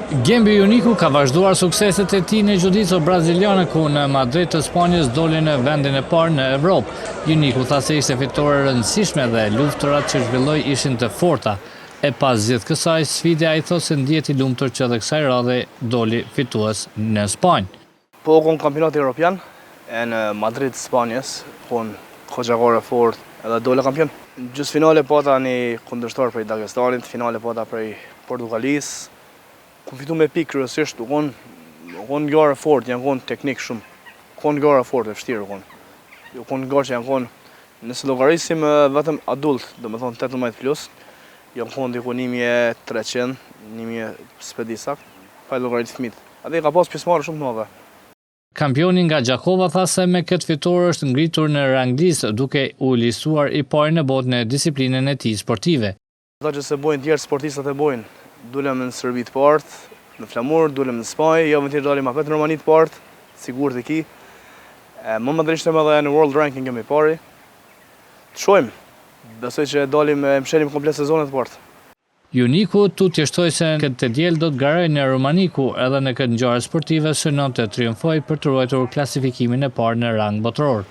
Gembi Uniku ka vazhduar sukseset e tij në jiu-jitsu braziliane ku në Madrid të Spanjës doli në vendin e parë në Evropë. Uniku tha se ishte fitore e rëndësishme dhe luftërat që zhvilloi ishin të forta. E pas gjithë kësaj sfide ai thotë se ndihet i lumtur që edhe kësaj radhe doli fitues në Spanjë. Po kon kampionat evropian në Madrid të Spanjës, kon hoxhagore fort edhe dole kampion. Gjysmë finale pata një kundërshtar prej Dagestanit, finale pata prej Portugalisë. Ku fitu me pikë kryesisht, kon ngjarë fort, janë kon teknik shumë. Kon ngjarë fort e vështirë kon. Jo kon ngjarë që janë kon nëse llogarisim vetëm adult, domethënë 18+, janë kon diku 1300, 1000 sakt, pa llogarit fëmijët. Atë ka pas pjesëmarrje shumë të madhe. Kampioni nga Gjakova tha se me këtë fitore është ngritur në ranglistë duke u listuar i parë në botë në disiplinën e tij sportive. Ata që se bojnë tjerë sportistat e bojnë. Dulem në Serbi të partë, në Flamur, dulem në Spanjë, jo më tjerë dalim apet në Romani të partë, sigur të ki. Më më drishtem edhe në World Ranking jemi pari. Të shojmë, besoj që dalim e mshelim komplet sezonet të partë. Uniku tu tjeshtoj se këtë diel do të garojë në Romani ku edhe në këtë ngjarje sportive synon të triumfojë për të ruajtur klasifikimin e parë në rang botëror.